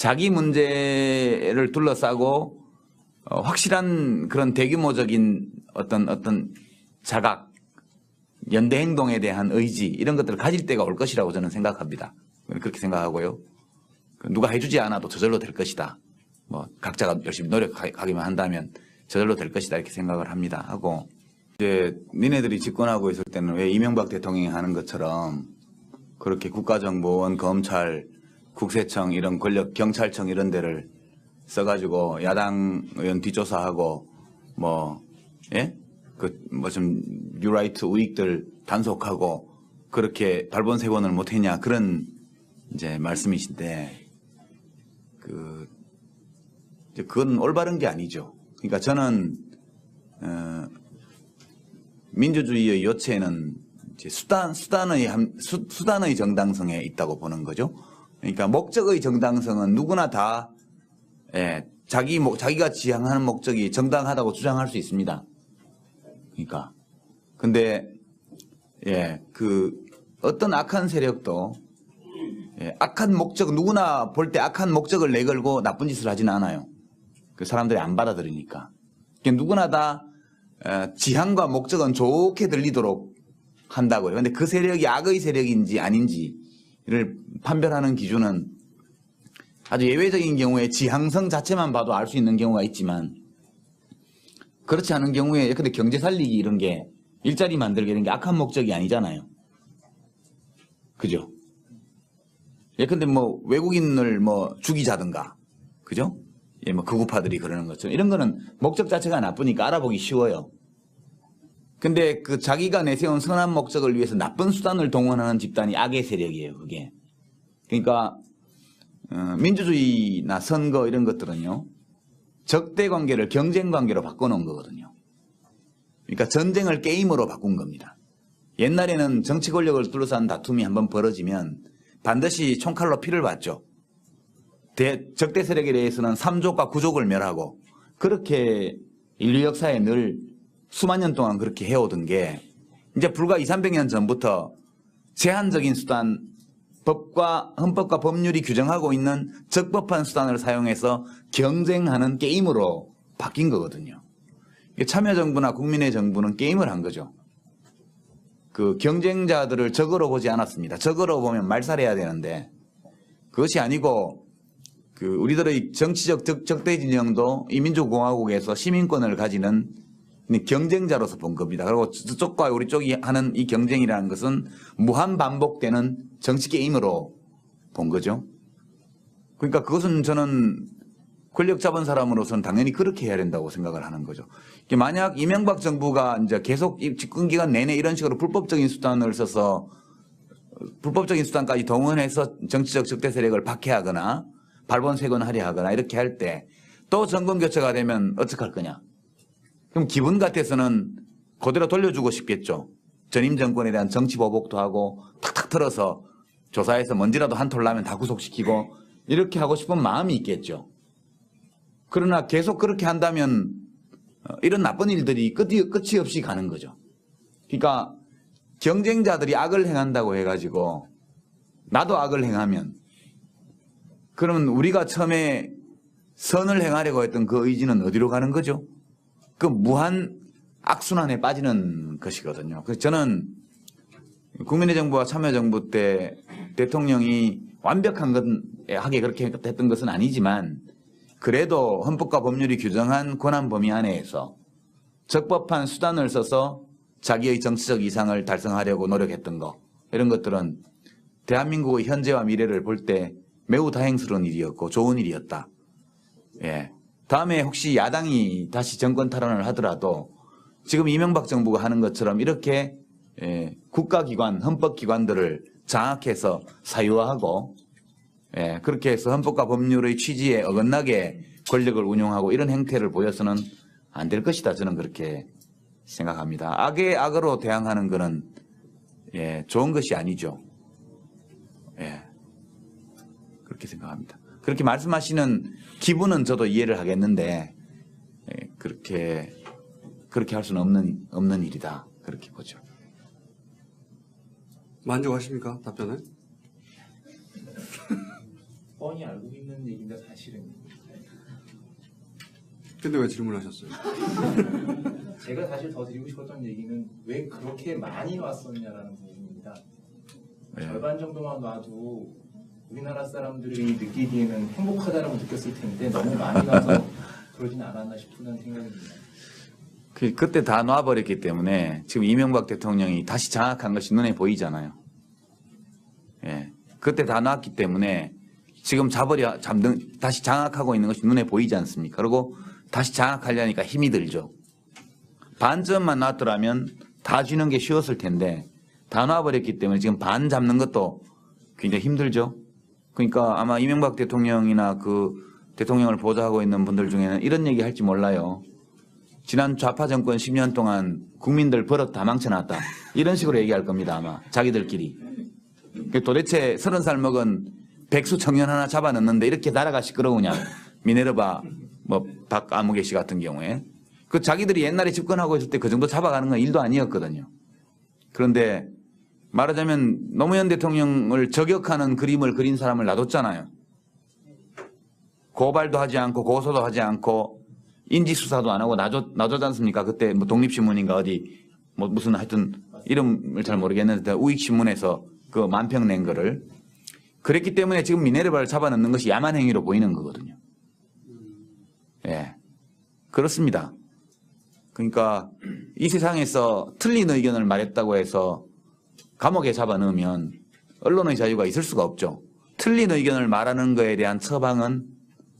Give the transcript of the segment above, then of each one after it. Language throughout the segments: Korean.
자기 문제를 둘러싸고 확실한 그런 대규모적인 어떤 자각, 연대 행동에 대한 의지 이런 것들을 가질 때가 올 것이라고 저는 생각합니다. 그렇게 생각하고요. 누가 해주지 않아도 저절로 될 것이다. 뭐 각자가 열심히 노력하기만 한다면 저절로 될 것이다 이렇게 생각을 합니다. 하고 이제 니네들이 집권하고 있을 때는 왜 이명박 대통령이 하는 것처럼 그렇게 국가정보원, 검찰, 국세청 이런 권력, 경찰청 이런 데를 써가지고 야당 의원 뒷조사하고 좀 뉴라이트 우익들 단속하고 그렇게 발본색원을 못했냐 그런 이제 말씀이신데 그건 올바른 게 아니죠. 그러니까 저는 민주주의의 요체는 이제 수단의 정당성에 있다고 보는 거죠. 그러니까 목적의 정당성은 누구나 다 자기가 지향하는 목적이 정당하다고 주장할 수 있습니다. 그러니까 근데 어떤 악한 세력도 악한 목적 누구나 볼 때 악한 목적을 내걸고 나쁜 짓을 하지는 않아요. 그 사람들이 안 받아들이니까. 그러니까 누구나 다 지향과 목적은 좋게 들리도록 한다고요. 근데 그 세력이 악의 세력인지 아닌지를 판별하는 기준은 아주 예외적인 경우에 지향성 자체만 봐도 알 수 있는 경우가 있지만 그렇지 않은 경우에 근데 경제 살리기 이런 게 일자리 만들기 이런 게 악한 목적이 아니잖아요. 그죠? 근데 뭐 외국인을 죽이자든가 그죠? 극우파들이 그러는 것처럼 이런 거는 목적 자체가 나쁘니까 알아보기 쉬워요. 근데 그 자기가 내세운 선한 목적을 위해서 나쁜 수단을 동원하는 집단이 악의 세력이에요, 그게. 그러니까 민주주의나 선거 이런 것들은요. 적대 관계를 경쟁 관계로 바꿔놓은 거거든요. 그러니까 전쟁을 게임으로 바꾼 겁니다. 옛날에는 정치 권력을 둘러싼 다툼이 한번 벌어지면 반드시 총칼로 피를 봤죠. 적대 세력에 대해서는 3족과 9족을 멸하고 그렇게 인류 역사에 늘 수만 년 동안 그렇게 해오던 게 이제 불과 200~300년 전부터 제한적인 수단, 헌법과 법률이 규정하고 있는 적법한 수단을 사용해서 경쟁하는 게임으로 바뀐 거거든요. 참여정부나 국민의 정부는 게임을 한 거죠. 그 경쟁자들을 적으로 보지 않았습니다. 적으로 보면 말살해야 되는데 그것이 아니고 우리들의 정치적 적대 진영도 이 민주공화국에서 시민권을 가지는 경쟁자로서 본 겁니다. 그리고 저쪽과 우리 쪽이 하는 이 경쟁이라는 것은 무한 반복되는 정치 게임으로 본 거죠. 그러니까 그것은 저는 권력 잡은 사람으로서는 당연히 그렇게 해야 된다고 생각을 하는 거죠. 만약 이명박 정부가 이제 계속 집권 기간 내내 이런 식으로 불법적인 수단을 써서 불법적인 수단까지 동원해서 정치적 적대 세력을 박해하거나 발본색원하려 하거나 이렇게 할 때 또 정권 교체가 되면 어떡할 거냐. 그럼 기분 같아서는 그대로 돌려주고 싶겠죠. 전임 정권에 대한 정치 보복도 하고 탁탁 털어서 조사해서 먼지라도 한 톨 나면 다 구속시키고 이렇게 하고 싶은 마음이 있겠죠. 그러나 계속 그렇게 한다면 이런 나쁜 일들이 끝이 없이 가는 거죠. 그러니까 경쟁자들이 악을 행한다고 해가지고 나도 악을 행하면 그러면 우리가 처음에 선을 행하려고 했던 그 의지는 어디로 가는 거죠? 그 무한 악순환에 빠지는 것이거든요. 그래서 저는 국민의 정부와 참여정부 때 대통령이 완벽하게 그렇게 했던 것은 아니지만 그래도 헌법과 법률이 규정한 권한 범위 안에서 적법한 수단을 써서 자기의 정치적 이상을 달성하려고 노력했던 거 이런 것들은 대한민국의 현재와 미래를 볼 때 매우 다행스러운 일이었고 좋은 일이었다. 다음에 혹시 야당이 다시 정권 탈환을 하더라도 지금 이명박 정부가 하는 것처럼 이렇게 국가기관, 헌법기관들을 장악해서 사유화하고 그렇게 해서 헌법과 법률의 취지에 어긋나게 권력을 운용하고 이런 행태를 보여서는 안 될 것이다. 저는 그렇게 생각합니다. 악의 악으로 대항하는 것은 좋은 것이 아니죠. 그렇게 생각합니다. 그렇게 말씀하시는 기분은 저도 이해를 하겠는데 그렇게 할 수는 없는 일이다. 그렇게 보죠. 만족하십니까? 답변을? 뻔히 알고 있는 얘기인데 사실은. 근데 왜 질문하셨어요? 제가 사실 더 드리고 싶었던 얘기는 왜 그렇게 많이 놨었냐라는 부분입니다. 네. 절반 정도만 놔도 우리나라 사람들이 느끼기에는 행복하다라고 느꼈을 텐데 너무 많이 놔서 그러진 않았나 싶은 생각입니다. 그때 다 놔버렸기 때문에 지금 이명박 대통령이 다시 장악한 것이 눈에 보이잖아요. 예. 그때 다 놨기 때문에 지금 다시 장악하고 있는 것이 눈에 보이지 않습니까? 그리고 다시 장악하려니까 힘이 들죠. 반쯤만 놨더라면 다 쥐는 게 쉬웠을 텐데 다 놔버렸기 때문에 지금 반 잡는 것도 굉장히 힘들죠. 그러니까 아마 이명박 대통령이나 그 대통령을 보좌하고 있는 분들 중에는 이런 얘기 할지 몰라요. 지난 좌파 정권 10년 동안 국민들 버릇 다 망쳐놨다. 이런 식으로 얘기할 겁니다. 아마 자기들끼리. 도대체 30살 먹은 백수 청년 하나 잡아넣는데 이렇게 나라가 시끄러우냐. 미네르바 뭐 박아무개 씨 같은 경우에. 그 자기들이 옛날에 집권하고 있을 때 그 정도 잡아가는 건 일도 아니었거든요. 그런데 말하자면 노무현 대통령을 저격하는 그림을 그린 사람을 놔뒀잖아요. 고발도 하지 않고 고소도 하지 않고 인지수사도 안 하고 놔줬지 않습니까? 그때 뭐 독립신문인가 어디 뭐 무슨 하여튼 이름을 잘 모르겠는데 우익신문에서 그 만평 낸 거를. 그랬기 때문에 지금 미네르바를 잡아넣는 것이 야만 행위로 보이는 거거든요. 예. 그렇습니다. 그러니까 이 세상에서 틀린 의견을 말했다고 해서 감옥에 잡아넣으면 언론의 자유가 있을 수가 없죠. 틀린 의견을 말하는 것에 대한 처방은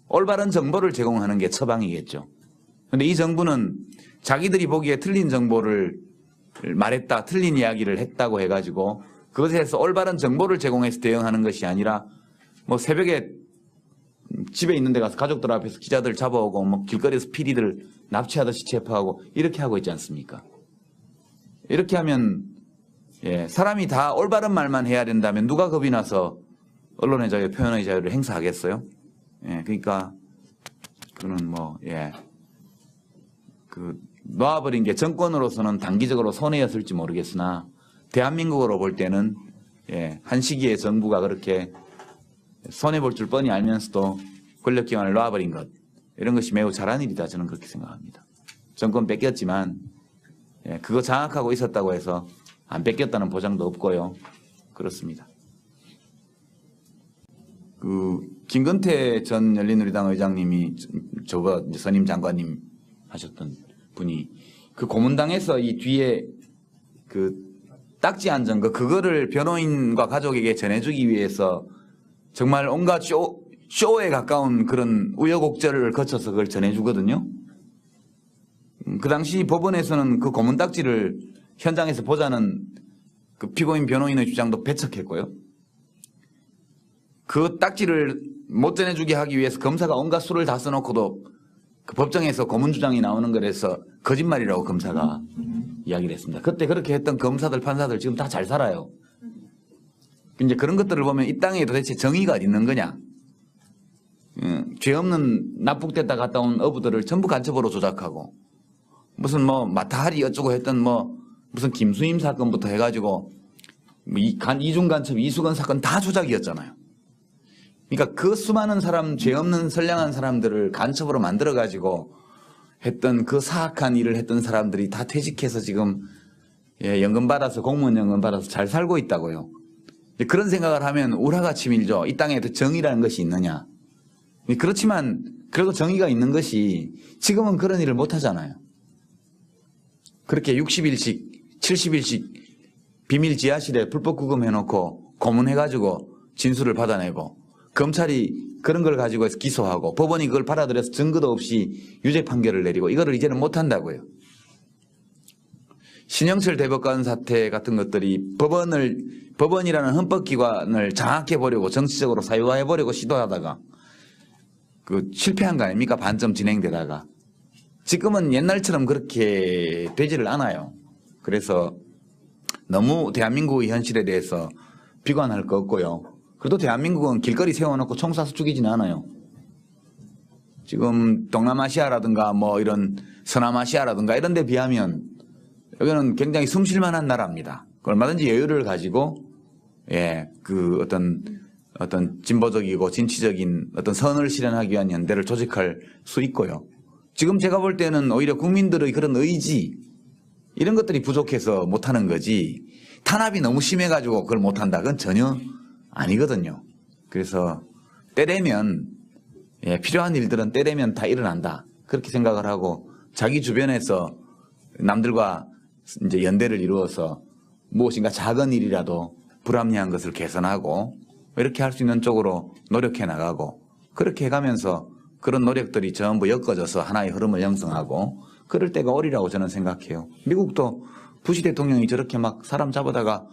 올바른 정보를 제공하는 게 처방이겠죠. 그런데 이 정부는 자기들이 보기에 틀린 정보를 말했다, 틀린 이야기를 했다고 해가지고 그것에서 올바른 정보를 제공해서 대응하는 것이 아니라 뭐 새벽에 집에 있는 데 가서 가족들 앞에서 기자들 잡아오고 뭐 길거리에서 PD들 납치하듯이 체포하고 이렇게 하고 있지 않습니까? 이렇게 하면 예, 사람이 다 올바른 말만 해야 된다면 누가 겁이 나서 언론의 자유, 표현의 자유를 행사하겠어요? 예, 그러니까 그는 뭐 예, 그 놓아버린 게 정권으로서는 단기적으로 손해였을지 모르겠으나 대한민국으로 볼 때는 예, 한 시기에 정부가 그렇게 손해볼 줄 뻔히 알면서도 권력기관을 놓아버린 것, 이런 것이 매우 잘한 일이다, 저는 그렇게 생각합니다. 정권 뺏겼지만 예, 그거 장악하고 있었다고 해서 안 뺏겼다는 보장도 없고요. 그렇습니다. 그 김건태 전 열린우리당 의장님이 저거 선임 장관님 하셨던 분이 그 고문당에서 이 뒤에 그 딱지 앉은 그거를 변호인과 가족에게 전해주기 위해서 정말 온갖 쇼에 가까운 그런 우여곡절을 거쳐서 그걸 전해주거든요. 그 당시 법원에서는 그 고문 딱지를 현장에서 보자는 그 피고인 변호인의 주장도 배척했고요. 그 딱지를 못 전해주게 하기 위해서 검사가 온갖 수를 다 써놓고도 그 법정에서 고문 주장이 나오는 거라서 거짓말이라고 검사가 이야기를 했습니다. 그때 그렇게 했던 검사들, 판사들 지금 다 잘 살아요. 이제 그런 것들을 보면 이 땅에 도대체 정의가 어디 있는 거냐. 죄 없는 납북됐다 갔다 온 어부들을 전부 간첩으로 조작하고 무슨 뭐 마타하리 어쩌고 했던 뭐 무슨 김수임 사건부터 해가지고 이중 간첩, 이수건 사건 다 조작이었잖아요. 그러니까 그 수많은 사람, 죄 없는 선량한 사람들을 간첩으로 만들어가지고 했던 그 사악한 일을 했던 사람들이 다 퇴직해서 지금 예, 연금 받아서 공무원 연금 받아서 잘 살고 있다고요. 그런 생각을 하면 우라가 치밀죠. 이 땅에 정의라는 것이 있느냐. 그렇지만 그래도 정의가 있는 것이 지금은 그런 일을 못 하잖아요. 그렇게 60일씩 70일씩 비밀 지하실에 불법 구금해놓고 고문해가지고 진술을 받아내고 검찰이 그런 걸 가지고 해서 기소하고 법원이 그걸 받아들여서 증거도 없이 유죄 판결을 내리고 이거를 이제는 못한다고요. 신영철 대법관 사태 같은 것들이 법원이라는 헌법기관을 장악해보려고 정치적으로 사유화해보려고 시도하다가 그 실패한 거 아닙니까? 반점 진행되다가. 지금은 옛날처럼 그렇게 되지를 않아요. 그래서 너무 대한민국의 현실에 대해서 비관할 거 없고요. 그래도 대한민국은 길거리 세워놓고 총 쏴서 죽이지는 않아요. 지금 동남아시아라든가 뭐 이런 서남아시아라든가 이런 데 비하면 여기는 굉장히 숨쉴만한 나라입니다. 얼마든지 여유를 가지고 예, 그 어떤 어떤 진보적이고 진취적인 어떤 선을 실현하기 위한 연대를 조직할 수 있고요. 지금 제가 볼 때는 오히려 국민들의 그런 의지 이런 것들이 부족해서 못하는 거지 탄압이 너무 심해가지고 그걸 못한다. 그건 전혀 아니거든요. 그래서 때되면 필요한 일들은 때되면 다 일어난다. 그렇게 생각을 하고 자기 주변에서 남들과 이제 연대를 이루어서 무엇인가 작은 일이라도 불합리한 것을 개선하고 이렇게 할 수 있는 쪽으로 노력해 나가고 그렇게 해가면서 그런 노력들이 전부 엮어져서 하나의 흐름을 형성하고 그럴 때가 오리라고 저는 생각해요. 미국도 부시 대통령이 저렇게 막 사람 잡아다가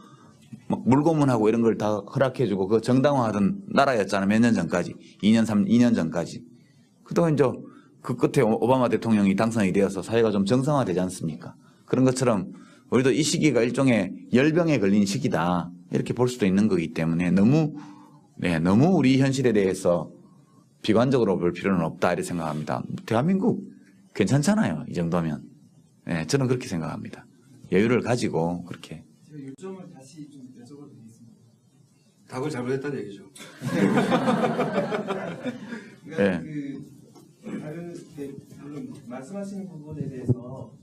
막 물고문하고 이런 걸 다 허락해주고 그 정당화하던 나라였잖아요. 몇 년 전까지. 2년 전까지. 그동안 이제 그 끝에 오바마 대통령이 당선이 되어서 사회가 좀 정상화되지 않습니까? 그런 것처럼 우리도 이 시기가 일종의 열병에 걸린 시기다. 이렇게 볼 수도 있는 거기 때문에 너무 우리 현실에 대해서 비관적으로 볼 필요는 없다. 이렇게 생각합니다. 대한민국 괜찮잖아요. 이 정도면. 저는 그렇게 생각합니다. 여유를 가지고 그렇게. 제가 요점을 다시 좀 여쭤봐도 되겠습니다. 답을 잘못했다는 얘기죠. 그러니까 다른 물론 말씀하시는 부분에 대해서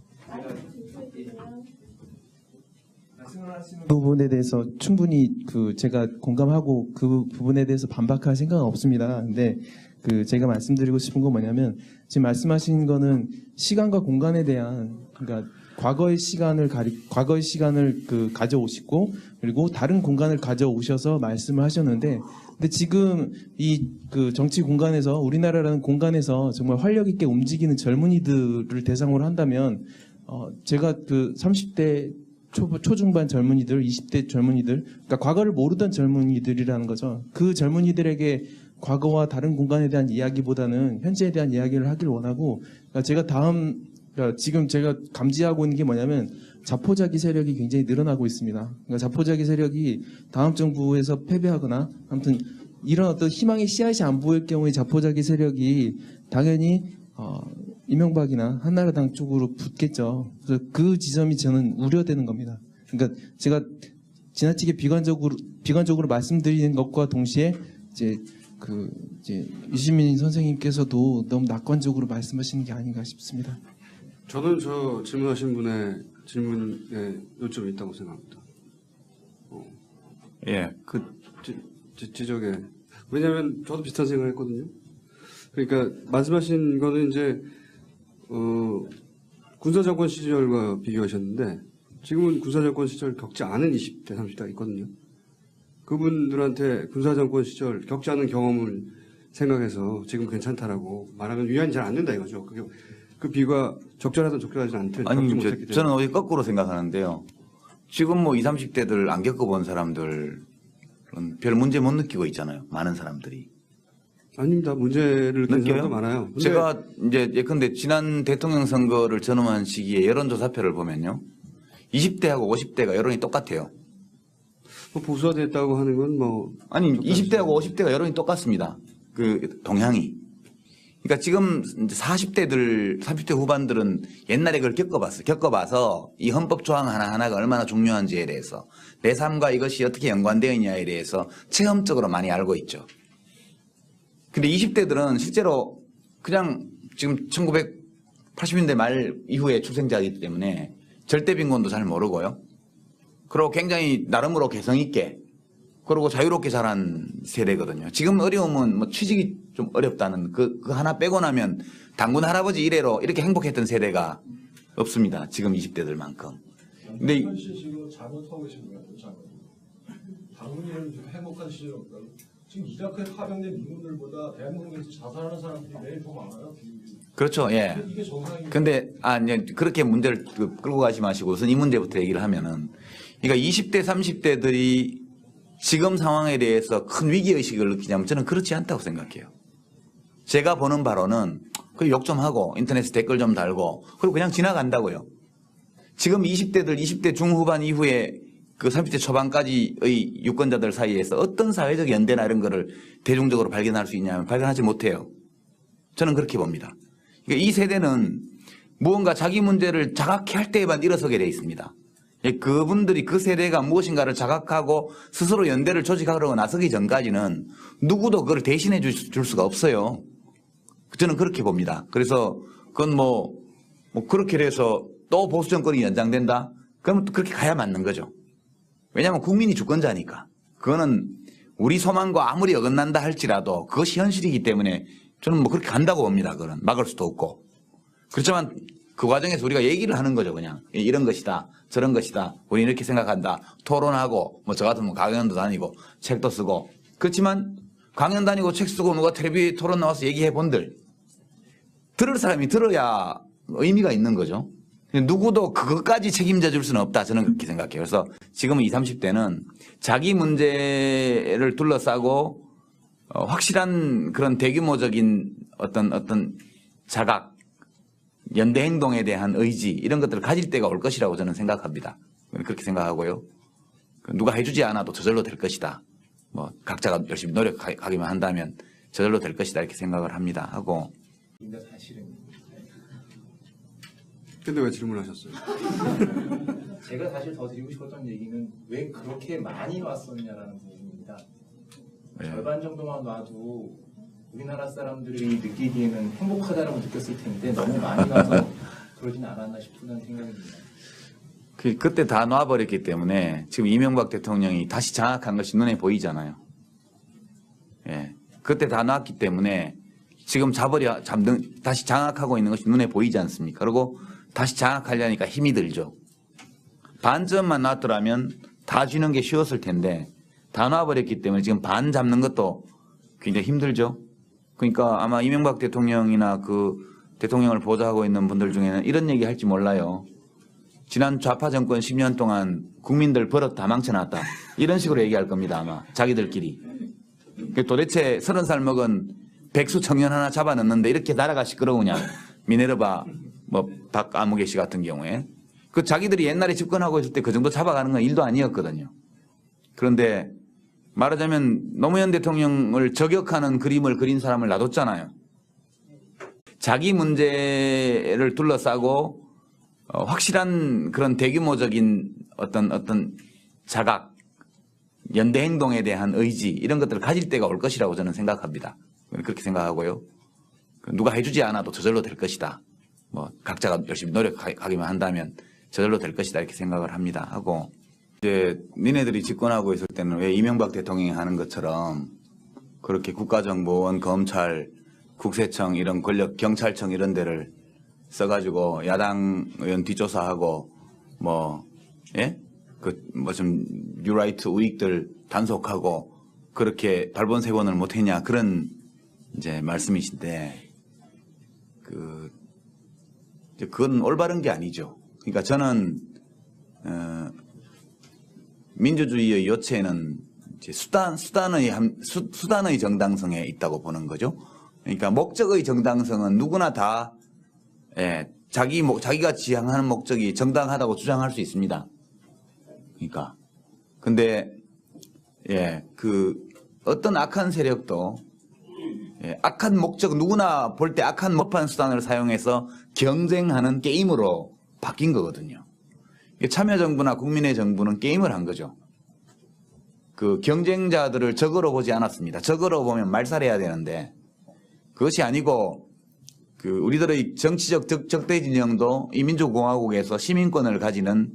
말씀하시는 부분에 대해서 충분히 제가 공감하고 그 부분에 대해서 반박할 생각은 없습니다. 근데 제가 말씀드리고 싶은 건 뭐냐면 지금 말씀하신 거는 시간과 공간에 대한 그러니까 과거의 시간을 가져오시고 그리고 다른 공간을 가져오셔서 말씀을 하셨는데 근데 지금 이 정치 공간에서 우리나라라는 공간에서 정말 활력 있게 움직이는 젊은이들을 대상으로 한다면 제가 30대 초중반 젊은이들, 20대 젊은이들, 그러니까 과거를 모르던 젊은이들이라는 거죠. 그 젊은이들에게 과거와 다른 공간에 대한 이야기보다는 현재에 대한 이야기를 하길 원하고, 그러니까 지금 제가 감지하고 있는 게 뭐냐면 자포자기 세력이 굉장히 늘어나고 있습니다. 그러니까 자포자기 세력이 다음 정부에서 패배하거나 아무튼 이런 어떤 희망의 씨앗이 안 보일 경우에 자포자기 세력이 당연히 이명박이나 한나라당 쪽으로 붙겠죠. 그래서 그 지점이 저는 우려되는 겁니다. 그러니까 제가 지나치게 비관적으로 말씀드리는 것과 동시에 이제 유시민 선생님께서도 너무 낙관적으로 말씀하시는 게 아닌가 싶습니다. 저는 저 질문하신 분의 질문에 요점이 있다고 생각합니다. 지적에. 왜냐하면 저도 비슷한 생각을 했거든요. 그러니까 말씀하신 거는 이제 군사정권 시절과 비교하셨는데 지금은 군사정권 시절 겪지 않은 20대, 30대가 있거든요. 그분들한테 군사정권 시절 겪지 않은 경험을 생각해서 지금 괜찮다라고 말하면 위안이 잘 안 된다 이거죠. 그 비가 적절하든 적절하지 않든 아니, 겪지 못했기 때문에. 저는 오히려 거꾸로 생각하는데요. 지금 20, 30대들 안 겪어본 사람들은 별 문제 못 느끼고 있잖아요. 많은 사람들이. 아닙니다. 문제를 느끼는 사람도 많아요. 근데 제가 이제 예컨대 지난 대통령 선거를 전후한 시기에 여론조사표를 보면요. 20대하고 50대가 여론이 똑같아요. 보수화됐다고 하는 건 뭐. 아니, 20대하고 50대가 여론이 똑같습니다. 그 동향이. 그러니까 지금 40대들, 30대 후반들은 옛날에 그걸 겪어봐서 이 헌법 조항 하나하나가 얼마나 중요한지에 대해서 내 삶과 이것이 어떻게 연관되어 있냐에 대해서 체험적으로 많이 알고 있죠. 근데 20대들은 실제로 그냥 지금 1980년대 말 이후에 출생자이기 때문에 절대 빈곤도 잘 모르고요. 그리고 굉장히 나름으로 개성 있게 그리고 자유롭게 자란 세대거든요. 지금 어려움은 뭐 취직이 좀 어렵다는 그 하나 빼고 나면 당군 할아버지 이래로 이렇게 행복했던 세대가 없습니다. 지금 20대들만큼. 근데 현실 지금 잘못하고 계신 거예요. 당군이라는 행복한 시절이 없다고. 지금 이라크에 파병된 미군들보다 대한민국에서 자살하는 사람들이 매일 더 많아요. 그렇죠. 예. 이게 정상인. 근데 그렇게 문제를 끌고 가지 마시고 우선 이 문제부터 얘기를 하면은 그러니까 20대 30대들이 지금 상황에 대해서 큰 위기의식을 느끼냐면 저는 그렇지 않다고 생각해요. 제가 보는 바로는 그 욕 좀 하고 인터넷에 댓글 좀 달고 그리고 그냥 지나간다고요. 지금 20대들 20대 중후반 이후에 그 30대 초반까지의 유권자들 사이에서 어떤 사회적 연대나 이런 거를 대중적으로 발견할 수 있냐면 발견하지 못해요. 저는 그렇게 봅니다. 그러니까 이 세대는 무언가 자기 문제를 자각해 할 때에만 일어서게 돼 있습니다. 그분들이 그 세대가 무엇인가를 자각하고 스스로 연대를 조직하려고 나서기 전까지는 누구도 그걸 대신해 줄 수가 없어요. 저는 그렇게 봅니다. 그래서 그건 뭐 그렇게 해서 또 보수 정권이 연장된다? 그러면 또 그렇게 가야 맞는 거죠. 왜냐하면 국민이 주권자니까. 그거는 우리 소망과 아무리 어긋난다 할지라도 그것이 현실이기 때문에 저는 뭐 그렇게 간다고 봅니다. 그건 막을 수도 없고. 그렇지만 그 과정에서 우리가 얘기를 하는 거죠. 그냥 이런 것이다, 저런 것이다, 우리 이렇게 생각한다, 토론하고 뭐 저 같으면 강연도 다니고 책도 쓰고. 그렇지만 강연 다니고 책 쓰고 누가 텔레비 토론 나와서 얘기해 본들 들을 사람이 들어야 의미가 있는 거죠. 누구도 그것까지 책임져 줄 수는 없다. 저는 그렇게 생각해요. 그래서 지금 20, 30대는 자기 문제를 둘러싸고 확실한 그런 대규모적인 어떤 자각, 연대 행동에 대한 의지 이런 것들을 가질 때가 올 것이라고 저는 생각합니다. 그렇게 생각하고요. 누가 해주지 않아도 저절로 될 것이다. 뭐 각자가 열심히 노력하기만 한다면 저절로 될 것이다 이렇게 생각을 합니다. 하고. 근데 사실은 근데 왜 질문하셨어요? 제가 사실 더 드리고 싶었던 얘기는 왜 그렇게 많이 왔었냐라는 부분입니다. 네. 절반 정도만 놔도 우리나라 사람들이 느끼기에는 행복하다라고 느꼈을 텐데 너무 많이 와서 그러진 않았나 싶은 생각입니다. 그때 다 놔버렸기 때문에 지금 이명박 대통령이 다시 장악한 것이 눈에 보이잖아요. 예. 그때 다 놨기 때문에 지금 다시 장악하고 있는 것이 눈에 보이지 않습니까? 그리고 다시 장악하려니까 힘이 들죠. 반점만 놨더라면 다 쥐는 게 쉬웠을 텐데 다 놔버렸기 때문에 지금 반 잡는 것도 굉장히 힘들죠. 그러니까 아마 이명박 대통령이나 그 대통령을 보좌하고 있는 분들 중에는 이런 얘기 할지 몰라요. 지난 좌파 정권 10년 동안 국민들 버릇 다 망쳐놨다. 이런 식으로 얘기할 겁니다. 아마 자기들끼리. 도대체 30살 먹은 백수 청년 하나 잡아넣는데 이렇게 나라가 시끄러우냐. 미네르바 뭐 박아무개 씨 같은 경우에. 그 자기들이 옛날에 집권하고 있을 때 그 정도 잡아가는 건 일도 아니었거든요. 그런데 말하자면 노무현 대통령을 저격하는 그림을 그린 사람을 놔뒀잖아요. 자기 문제를 둘러싸고 확실한 그런 대규모적인 어떤 자각, 연대 행동에 대한 의지 이런 것들을 가질 때가 올 것이라고 저는 생각합니다. 그렇게 생각하고요. 누가 해주지 않아도 저절로 될 것이다. 뭐 각자가 열심히 노력하기만 한다면 저절로 될 것이다 이렇게 생각을 합니다. 하고 이제 니네들이 집권하고 있을 때는 왜 이명박 대통령이 하는 것처럼 그렇게 국가정보원, 검찰, 국세청 이런 권력, 경찰청 이런 데를 써가지고 야당 의원 뒷조사하고 좀 뉴라이트 우익들 단속하고 그렇게 발본색원을 못했냐 그런 이제 말씀이신데 그건 올바른 게 아니죠. 그러니까 저는 민주주의의 요체는 이제 수단의 정당성에 있다고 보는 거죠. 그러니까 목적의 정당성은 누구나 다 자기가 지향하는 목적이 정당하다고 주장할 수 있습니다. 그러니까 근데 어떤 악한 세력도 악한 목적 누구나 볼 때 악한 못한 수단을 사용해서 경쟁하는 게임으로 바뀐 거거든요. 참여정부나 국민의 정부는 게임을 한 거죠. 그 경쟁자들을 적으로 보지 않았습니다. 적으로 보면 말살해야 되는데 그것이 아니고 우리들의 정치적 적대 진영도 이 민주공화국에서 시민권을 가지는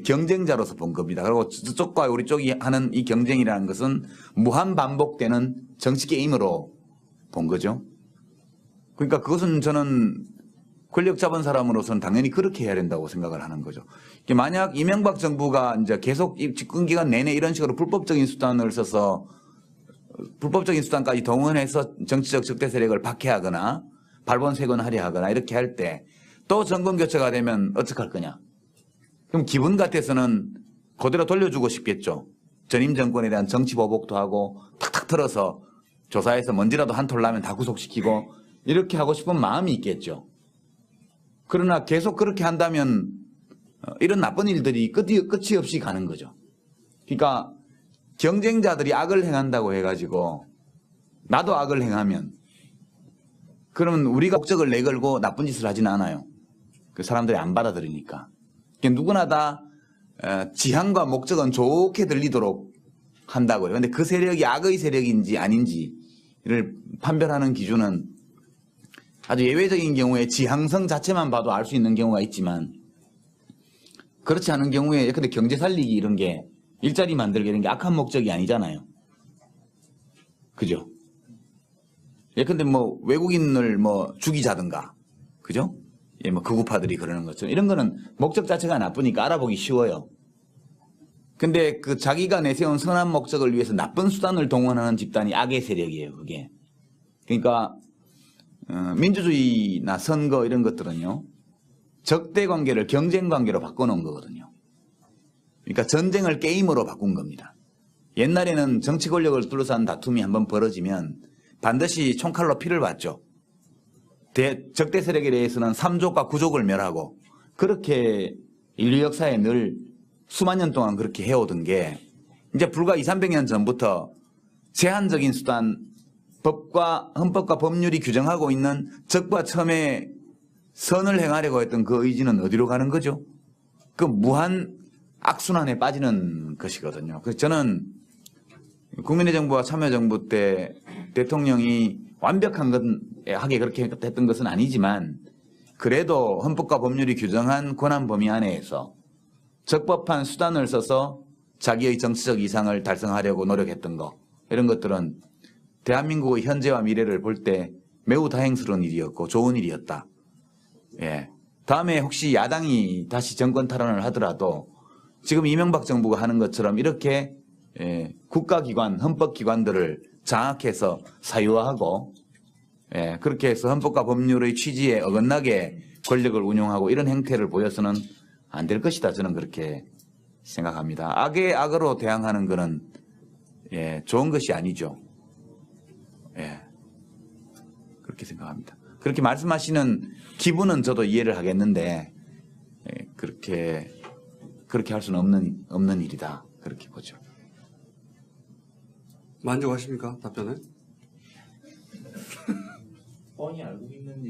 경쟁자로서 본 겁니다. 그리고 저쪽과 우리 쪽이 하는 이 경쟁이라는 것은 무한 반복되는 정치 게임으로 본 거죠. 그러니까 그것은 저는 권력 잡은 사람으로서는 당연히 그렇게 해야 된다고 생각을 하는 거죠. 만약 이명박 정부가 이제 계속 집권 기간 내내 이런 식으로 불법적인 수단을 써서 불법적인 수단까지 동원해서 정치적 적대 세력을 박해하거나 발본색원하려 하거나 이렇게 할 때 또 정권 교체가 되면 어떡할 거냐. 그럼 기분 같아서는 그대로 돌려주고 싶겠죠. 전임 정권에 대한 정치 보복도 하고 탁탁 털어서 조사해서 먼지라도 한 톨 나면 다 구속시키고 이렇게 하고 싶은 마음이 있겠죠. 그러나 계속 그렇게 한다면 이런 나쁜 일들이 끝이 없이 가는 거죠. 그러니까 경쟁자들이 악을 행한다고 해가지고 나도 악을 행하면 그러면 우리가 목적을 내걸고 나쁜 짓을 하지는 않아요. 그 사람들이 안 받아들이니까. 누구나 다 지향과 목적은 좋게 들리도록 한다고요. 그런데 그 세력이 악의 세력인지 아닌지를 판별하는 기준은 아주 예외적인 경우에 지향성 자체만 봐도 알 수 있는 경우가 있지만 그렇지 않은 경우에 근데 경제 살리기 이런 게 일자리 만들기 이런 게 악한 목적이 아니잖아요. 그죠? 예컨대 뭐 외국인을 뭐 죽이자든가, 그죠? 예, 뭐 극우파들이 그러는 것처럼 이런 거는 목적 자체가 나쁘니까 알아보기 쉬워요. 근데 그 자기가 내세운 선한 목적을 위해서 나쁜 수단을 동원하는 집단이 악의 세력이에요, 그게. 그러니까 민주주의나 선거 이런 것들은요, 적대 관계를 경쟁 관계로 바꿔놓은 거거든요. 그러니까 전쟁을 게임으로 바꾼 겁니다. 옛날에는 정치 권력을 둘러싼 다툼이 한번 벌어지면 반드시 총칼로 피를 봤죠. 적대 세력에 대해서는 3족과 9족을 멸하고 그렇게 인류 역사에 늘 수만 년 동안 그렇게 해오던 게 이제 불과 200~300년 전부터 제한적인 수단, 헌법과 법률이 규정하고 있는 적과 첨의 선을 행하려고 했던 그 의지는 어디로 가는 거죠? 그 무한 악순환에 빠지는 것이거든요. 그래서 저는 국민의 정부와 참여정부 때 대통령이 완벽하게 그렇게 했던 것은 아니지만 그래도 헌법과 법률이 규정한 권한 범위 안에서 적법한 수단을 써서 자기의 정치적 이상을 달성하려고 노력했던 거 이런 것들은 대한민국의 현재와 미래를 볼 때 매우 다행스러운 일이었고 좋은 일이었다. 예. 다음에 혹시 야당이 다시 정권 탈환을 하더라도 지금 이명박 정부가 하는 것처럼 이렇게 국가기관, 헌법기관들을 장악해서 사유화하고 그렇게 해서 헌법과 법률의 취지에 어긋나게 권력을 운용하고 이런 행태를 보여서는 안 될 것이다. 저는 그렇게 생각합니다. 악의 악으로 대항하는 것은 좋은 것이 아니죠. 그렇게 생각합니다. 그렇게 말씀하시는 기분은 저도 이해를 하겠는데 그렇게 할 수는 없는 일이다. 그렇게 보죠. 만족하십니까? 답변에? 뻔히 알고 있는